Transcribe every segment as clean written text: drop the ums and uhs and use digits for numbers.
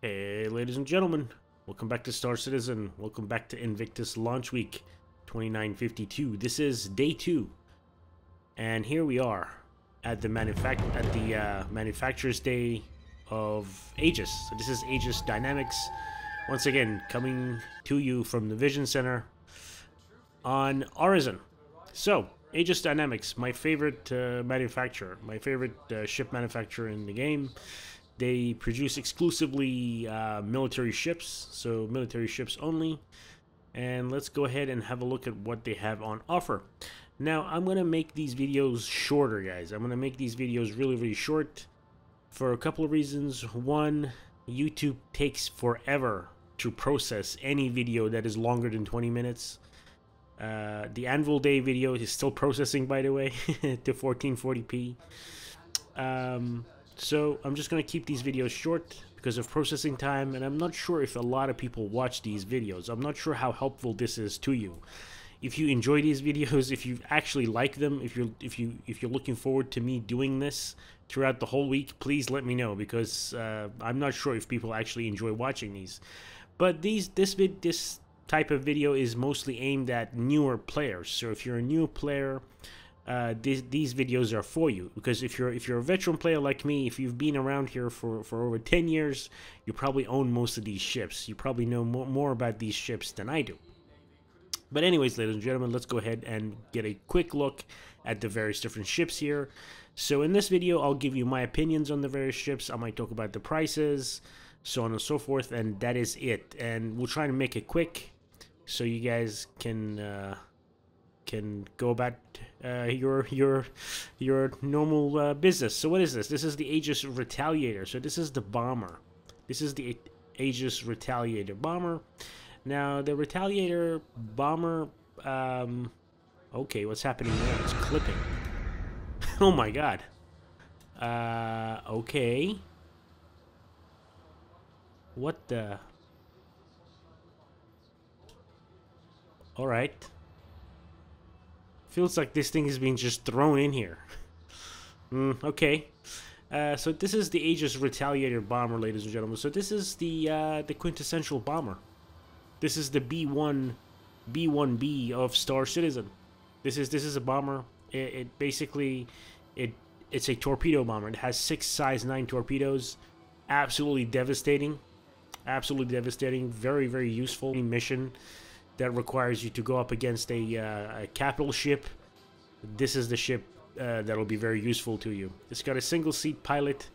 Hey, ladies and gentlemen, welcome back to Star Citizen. Welcome back to Invictus Launch Week 2952. This is day 2, and here we are at the manufacturer's day of Aegis. So this is Aegis Dynamics, once again coming to you from the Vision Center on Horizon. So, Aegis Dynamics, my favorite manufacturer, my favorite ship manufacturer in the game. They produce exclusively military ships, so military ships only. And let's go ahead and have a look at what they have on offer. Now, I'm going to make these videos shorter, guys. I'm going to make these videos really short for a couple of reasons. One, YouTube takes forever to process any video that is longer than 20 minutes. The Anvil Day video is still processing, by the way, to 1440p. So I'm just going to keep these videos short because of processing time, and I'm not sure if a lot of people watch these videos. I'm not sure how helpful this is to you. If you enjoy these videos, if you actually like them, if you're looking forward to me doing this throughout the whole week, please let me know, because I'm not sure if people actually enjoy watching these. But this type of video is mostly aimed at newer players. So if you're a new player, these videos are for you, because if you're a veteran player like me, if you've been around here for over 10 years, you probably own most of these ships. You probably know more about these ships than I do. But anyways, ladies and gentlemen, let's go ahead and get a quick look at the various different ships here. So in this video, I'll give you my opinions on the various ships. I might talk about the prices, so on and so forth, and that is it. And we'll try to make it quick so you guys can go about your normal business. So what is this? This is the Aegis Retaliator. So this is the bomber. This is the Aegis Retaliator Bomber. Now the Retaliator Bomber, okay, what's happening there? It's clipping. Oh my god. Okay. What the? Alright. Feels like this thing is being just thrown in here. Okay. So this is the Aegis Retaliator Bomber, ladies and gentlemen. So this is the quintessential bomber. This is the B1B of Star Citizen. This is a bomber. It basically it's a torpedo bomber. It has 6 size 9 torpedoes. Absolutely devastating. Absolutely devastating. Very useful mission that requires you to go up against a capital ship. This is the ship that'll be very useful to you. It's got a single seat pilot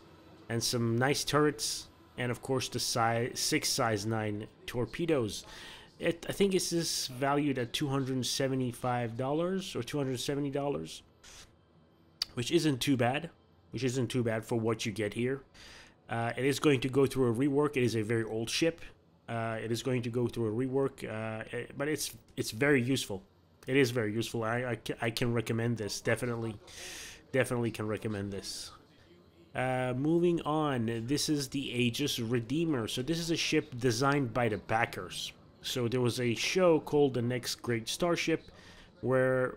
and some nice turrets, and of course the 6 size 9 torpedoes. I think this is valued at $275 or $270, which isn't too bad. Which isn't too bad for what you get here. It is going to go through a rework. It is a very old ship. It is going to go through a rework, but it's very useful. It is very useful. I can recommend this. Definitely can recommend this. Moving on, this is the Aegis Redeemer. So this is a ship designed by the backers. So there was a show called The Next Great Starship, where a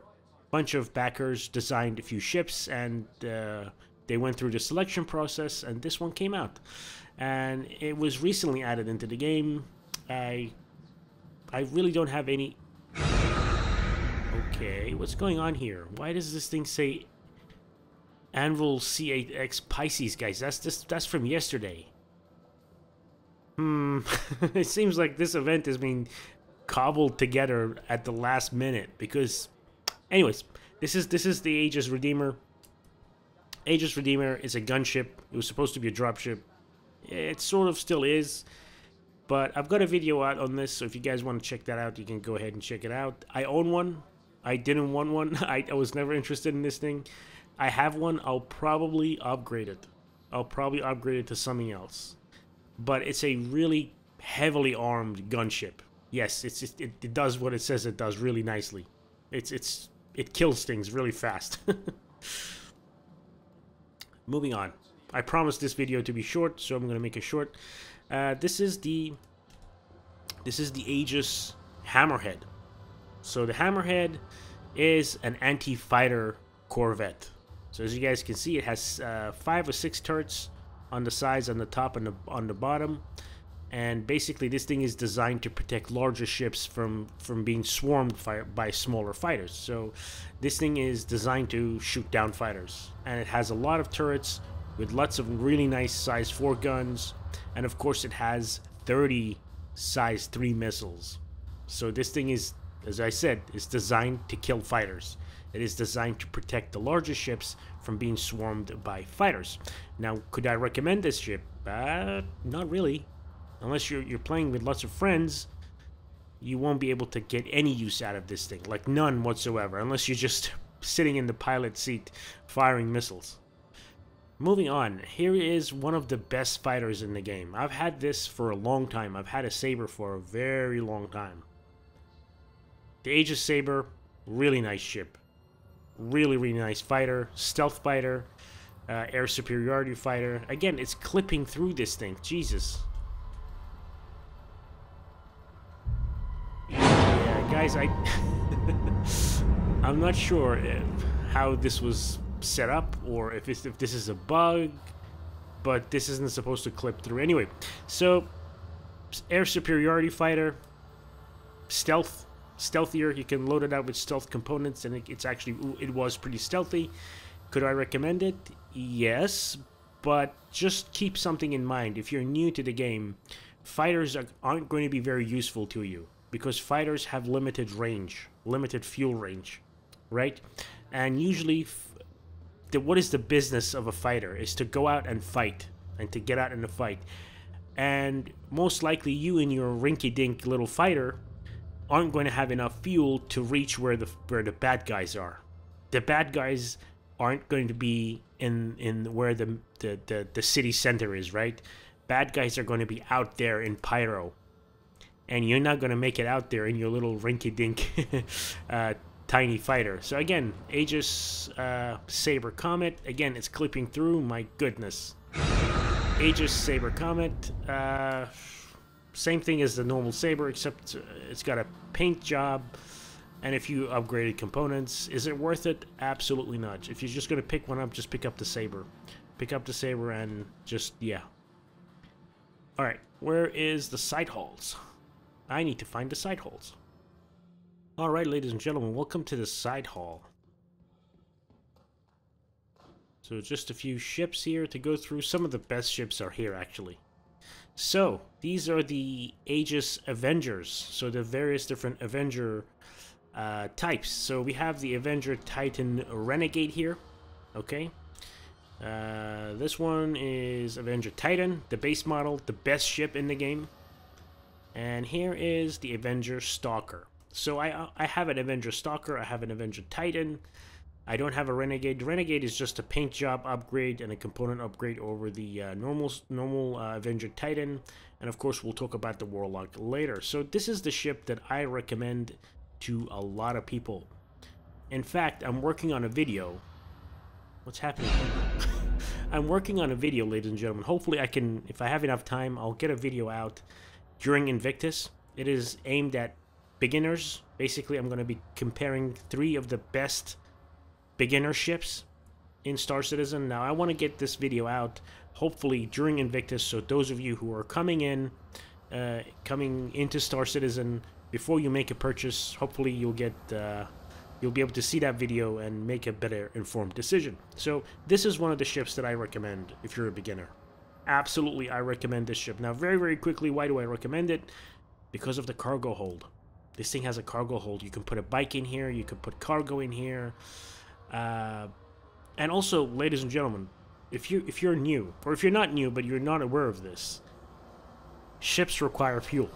bunch of backers designed a few ships, and they went through the selection process, and this one came out. And it was recently added into the game. I really don't have any... Okay, what's going on here? Why does this thing say Anvil C8X Pisces, guys? That's from yesterday. It seems like this event is being cobbled together at the last minute, because anyways, this is the Aegis Redeemer. Aegis Redeemer is a gunship. It was supposed to be a dropship. It sort of still is, but I've got a video out on this, so if you guys want to check that out, you can go ahead and check it out. I own one. I didn't want one. I was never interested in this thing. I have one. I'll probably upgrade it. I'll probably upgrade it to something else. But it's a really heavily armed gunship. Yes, it does what it says it does really nicely. It kills things really fast. Moving on. I promised this video to be short, so I'm going to make it short. This is the Aegis Hammerhead. So the Hammerhead is an anti-fighter corvette. So as you guys can see, it has 5 or 6 turrets on the sides, on the top, and on the bottom. And basically this thing is designed to protect larger ships from being swarmed by smaller fighters. So this thing is designed to shoot down fighters, and it has a lot of turrets with lots of really nice size 4 guns, and of course it has 30 size 3 missiles. So this thing is, as I said, is designed to kill fighters. It is designed to protect the larger ships from being swarmed by fighters. Now, could I recommend this ship? Not really. Unless you're playing with lots of friends, you won't be able to get any use out of this thing. Like, none whatsoever. Unless you're just sitting in the pilot seat firing missiles. Moving on, here is one of the best fighters in the game. I've had this for a long time. I've had a Saber for a very long time. The Aegis Saber, really nice ship. Really, really nice fighter. Stealth fighter. Air superiority fighter. Again, it's clipping through this thing. Jesus. Yeah, guys, I'm not sure how this was set up, or if this is a bug, but this isn't supposed to clip through. Anyway, so air superiority fighter, stealthier. You can load it out with stealth components, and it was pretty stealthy. Could I recommend it? Yes, but just keep something in mind. If you're new to the game, fighters aren't going to be very useful to you, because fighters have limited range, limited fuel range, right? And usually what is the business of a fighter is to go out and fight, and to get out in a fight. And most likely you and your rinky-dink little fighter aren't going to have enough fuel to reach where the bad guys are. The bad guys aren't going to be in where the city center is, right? Bad guys are going to be out there in Pyro. And you're not going to make it out there in your little rinky-dink tiny fighter. So again, Aegis Saber Comet. Again, it's clipping through. My goodness. Aegis Saber Comet. Same thing as the normal Saber, except it's got a paint job and a few upgraded components. Is it worth it? Absolutely not. If you're just going to pick one up, just pick up the Saber. Pick up the Saber and just, yeah. Alright, where is the side halls? I need to find the side halls. Alright, ladies and gentlemen, welcome to the side hall. So just a few ships here to go through. Some of the best ships are here, actually. So, these are the Aegis Avengers. So the various different Avenger types. So we have the Avenger Titan Renegade here. Okay. This one is Avenger Titan, the base model, the best ship in the game. And here is the Avenger Stalker. So I have an Avenger Stalker, I have an Avenger Titan. I don't have a Renegade. The Renegade is just a paint job upgrade and a component upgrade over the normal Avenger Titan. And of course, we'll talk about the Warlock later. So this is the ship that I recommend to a lot of people. In fact, I'm working on a video. What's happening? I'm working on a video, ladies and gentlemen. Hopefully I can, if I have enough time, I'll get a video out during Invictus. It is aimed at beginners. Basically, I'm going to be comparing 3 of the best beginner ships in Star Citizen. Now, I want to get this video out hopefully during Invictus, so those of you who are coming into Star Citizen, before you make a purchase, hopefully you'll be able to see that video and make a better informed decision. So this is one of the ships that I recommend if you're a beginner. Absolutely, I recommend this ship. Now, very, very quickly, why do I recommend it? Because of the cargo hold. This thing has a cargo hold. You can put a bike in here. You can put cargo in here. And also, ladies and gentlemen, if you're new, or if you're not new but you're not aware of this, ships require fuel.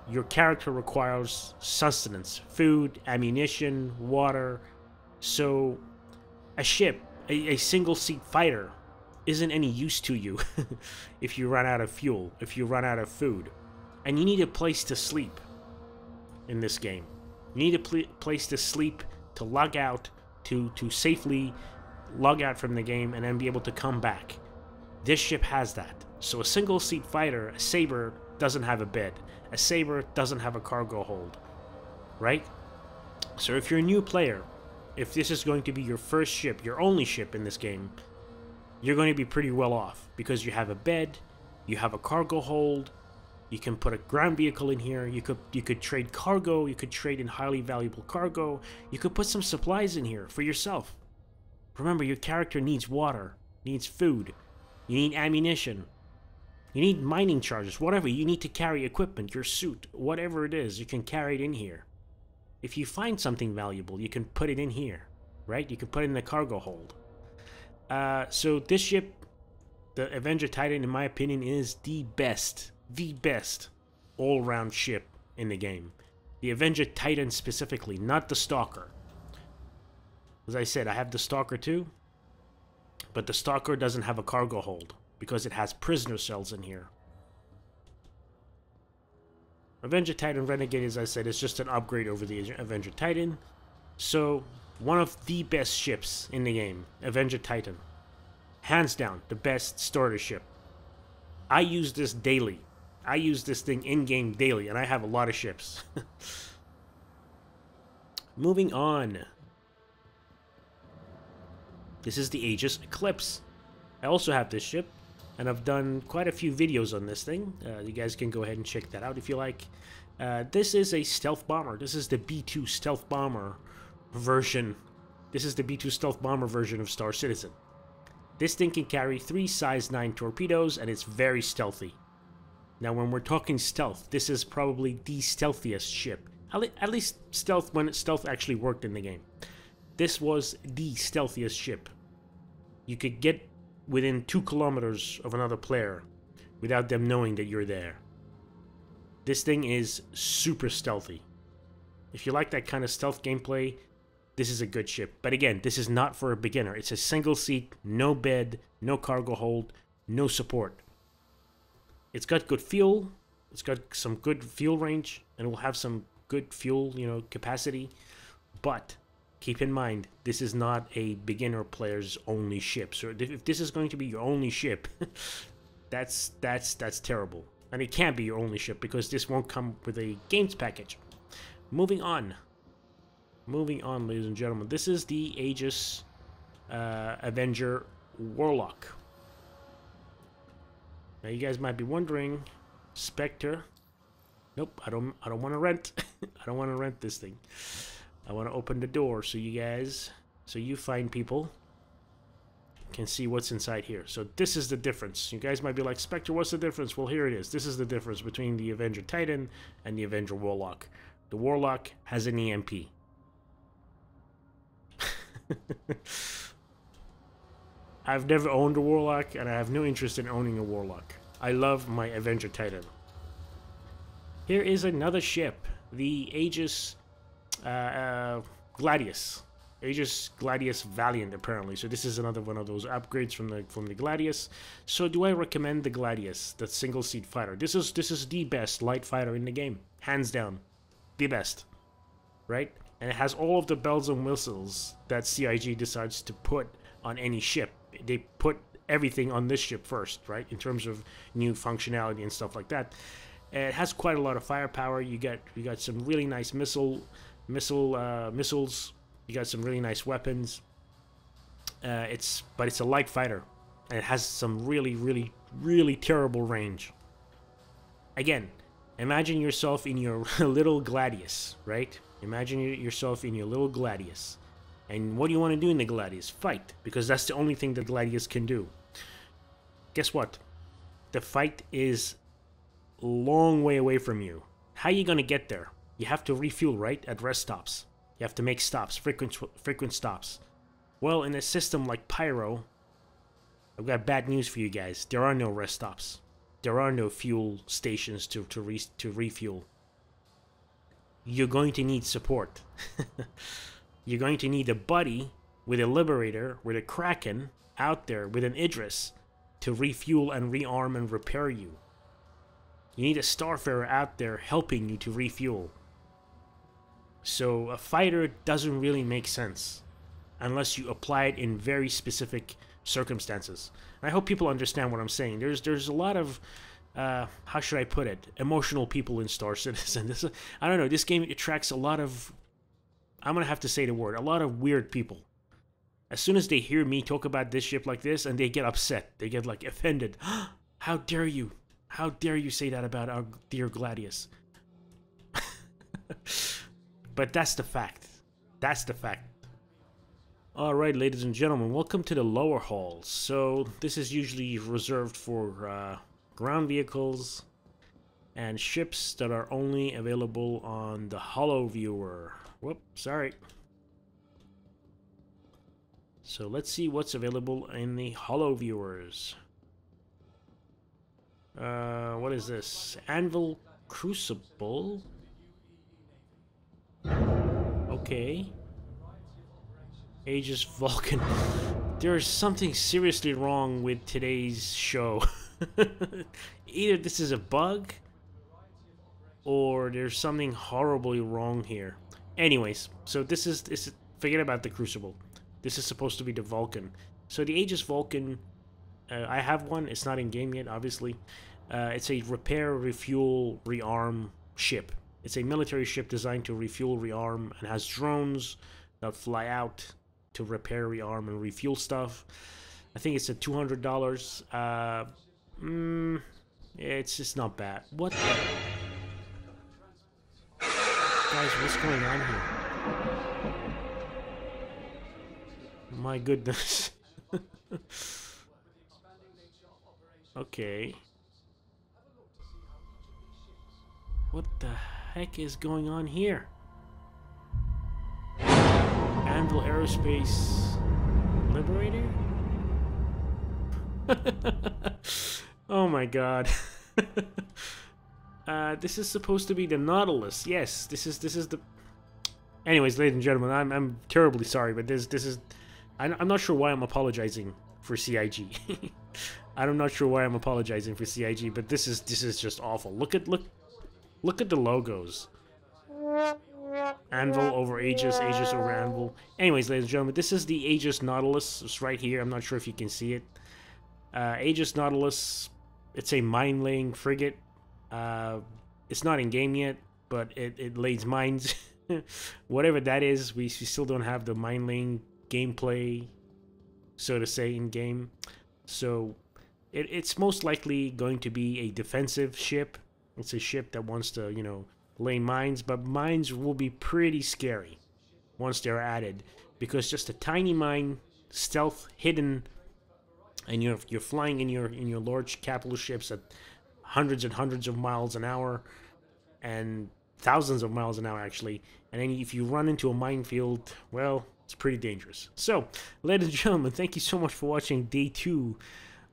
Your character requires sustenance, food, ammunition, water. So a ship, a single seat fighter, isn't any use to you if you run out of fuel, if you run out of food. And you need a place to sleep in this game. You need a place to sleep, to log out, to safely log out from the game and then be able to come back. This ship has that. So a single seat fighter, a Saber, doesn't have a bed. A Saber doesn't have a cargo hold, right? So if you're a new player, if this is going to be your first ship, your only ship in this game, you're going to be pretty well off because you have a bed, You have a cargo hold. You can put a ground vehicle in here. You could trade cargo. You could trade in highly valuable cargo. You could put some supplies in here for yourself. Remember, your character needs water, needs food, you need ammunition, you need mining charges, whatever. You need to carry equipment, your suit, whatever it is, you can carry it in here. If you find something valuable, you can put it in here, right? You can put it in the cargo hold. So this ship, the Avenger Titan, in my opinion, is the best all-round ship in the game. The Avenger Titan specifically, not the Stalker. As I said, I have the Stalker too, but the Stalker doesn't have a cargo hold because it has prisoner cells in here. Avenger Titan Renegade, as I said, is just an upgrade over the Avenger Titan. So, one of the best ships in the game, Avenger Titan. Hands down, the best starter ship. I use this daily. I use this thing in-game daily, and I have a lot of ships. Moving on. This is the Aegis Eclipse. I also have this ship, and I've done quite a few videos on this thing. You guys can go ahead and check that out if you like. This is a stealth bomber. This is the B2 stealth bomber version. This is the B2 stealth bomber version of Star Citizen. This thing can carry 3 size 9 torpedoes, and it's very stealthy. Now, when we're talking stealth, this is probably the stealthiest ship. At least stealth when stealth actually worked in the game. This was the stealthiest ship. You could get within 2 kilometers of another player without them knowing that you're there. This thing is super stealthy. If you like that kind of stealth gameplay, this is a good ship. But again, this is not for a beginner. It's a single seat, no bed, no cargo hold, no support. It's got good fuel. It's got some good fuel range, and it will have some good fuel, capacity. But keep in mind, this is not a beginner player's only ship. So if this is going to be your only ship, that's terrible. And it can't be your only ship because this won't come with a games package. Moving on, ladies and gentlemen. This is the Aegis Avenger Warlock. Now you guys might be wondering, Spectre. Nope, I don't want to rent. I don't want to rent this thing. I want to open the door so you fine people can see what's inside here. So this is the difference. You guys might be like, Spectre, what's the difference? Well, here it is. This is the difference between the Avenger Titan and the Avenger Warlock. The Warlock has an EMP. I've never owned a Warlock, and I have no interest in owning a Warlock. I love my Avenger Titan. Here is another ship, the Aegis Gladius. Aegis Gladius Valiant, apparently. So this is another one of those upgrades from the Gladius. So do I recommend the Gladius, the single-seat fighter? This is the best light fighter in the game, hands down, the best, right? And it has all of the bells and whistles that CIG decides to put on any ship. They put everything on this ship first, right? In terms of new functionality and stuff like that. It has quite a lot of firepower. You got some really nice missiles. You got some really nice weapons. But it's a light fighter, and it has some really terrible range. Again, imagine yourself in your little Gladius, right? Imagine yourself in your little Gladius. And what do you want to do in the Gladius? Fight, because that's the only thing the Gladius can do. Guess what? The fight is a long way away from you. How are you going to get there? You have to refuel, right? At rest stops. You have to make stops, frequent stops. Well, in a system like Pyro, I've got bad news for you guys. There are no rest stops. There are no fuel stations to refuel. You're going to need support. You're going to need a buddy with a Liberator, with a Kraken, out there with an Idris to refuel and rearm and repair you. You need a Starfarer out there helping you to refuel. So a fighter doesn't really make sense unless you apply it in very specific circumstances. And I hope people understand what I'm saying. There's a lot of how should I put it? Emotional people in Star Citizen. I don't know. This game attracts a lot of, I'm gonna have to say the word, a lot of weird people. As soon as they hear me talk about this ship like this, and they get upset, they get like offended. How dare you? How dare you say that about our dear Gladius? But that's the fact. That's the fact. Alright, ladies and gentlemen, welcome to the lower halls. So, this is usually reserved for ground vehicles and ships that are only available on the Holo Viewer. Whoop, sorry. So, let's see what's available in the Holo Viewers. What is this? Anvil Crucible? Okay. Aegis Vulcan. There's something seriously wrong with today's show. Either this is a bug, or there's something horribly wrong here. Anyways, so this is forget about the Crucible. This is supposed to be the Vulcan. So the Aegis Vulcan, I have one. It's not in game yet, obviously. It's a repair, refuel, rearm ship. It's a military ship designed to refuel, rearm, and has drones that fly out to repair, rearm, and refuel stuff. I think it's at $200. It's just not bad. What the? Guys, what's going on here? My goodness. Okay. What the heck is going on here? Anvil Aerospace Liberator? Oh my god. This is supposed to be the Nautilus. Yes, this is the... Anyways, ladies and gentlemen, I'm terribly sorry, but this is... I'm not sure why I'm apologizing for CIG. I'm not sure why I'm apologizing for CIG, but this is just awful. Look at the logos. Anvil over Aegis, Aegis over Anvil. Anyways, ladies and gentlemen, this is the Aegis Nautilus. It's right here. I'm not sure if you can see it. Aegis Nautilus, it's a mine-laying frigate. It's not in game yet, but it lays mines. Whatever that is, we still don't have the mine-laying gameplay, so to say, in game. So it's most likely going to be a defensive ship. It's a ship that wants to, you know, lay mines, but mines will be pretty scary once they're added, because just a tiny mine, stealth, hidden, and you're flying in your large capital ships at hundreds and hundreds of miles an hour, and thousands of miles an hour actually, and then if you run into a minefield, well, it's pretty dangerous. So, ladies and gentlemen, thank you so much for watching day 2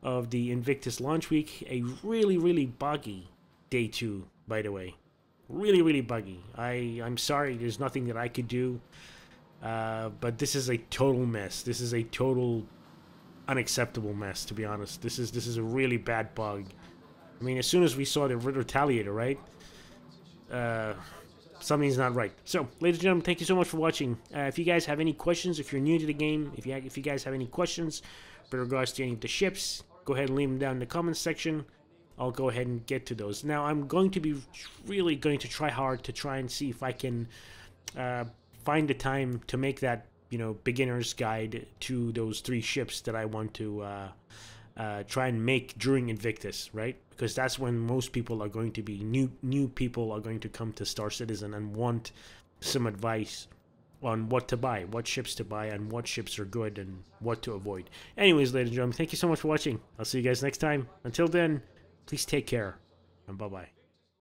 of the Invictus launch week. A really buggy day 2, by the way. Really buggy. I'm sorry, there's nothing that I could do, but this is a total mess. This is a total unacceptable mess, to be honest. This is a really bad bug. I mean, as soon as we saw the Retaliator, right? Something's not right. So, ladies and gentlemen, thank you so much for watching. If you guys have any questions, if you're new to the game, if you guys have any questions with regards to any of the ships, go ahead and leave them down in the comments section. I'll go ahead and get to those. Now, I'm going to be really going to try hard to try and see if I can find the time to make that, you know, beginner's guide to those 3 ships that I want to try and make during Invictus, right? Because that's when most people are going to be new people are going to come to Star Citizen and want some advice on what to buy, what ships to buy, and what ships are good and what to avoid. Anyways, ladies and gentlemen, thank you so much for watching. I'll see you guys next time. Until then, please take care, and bye-bye.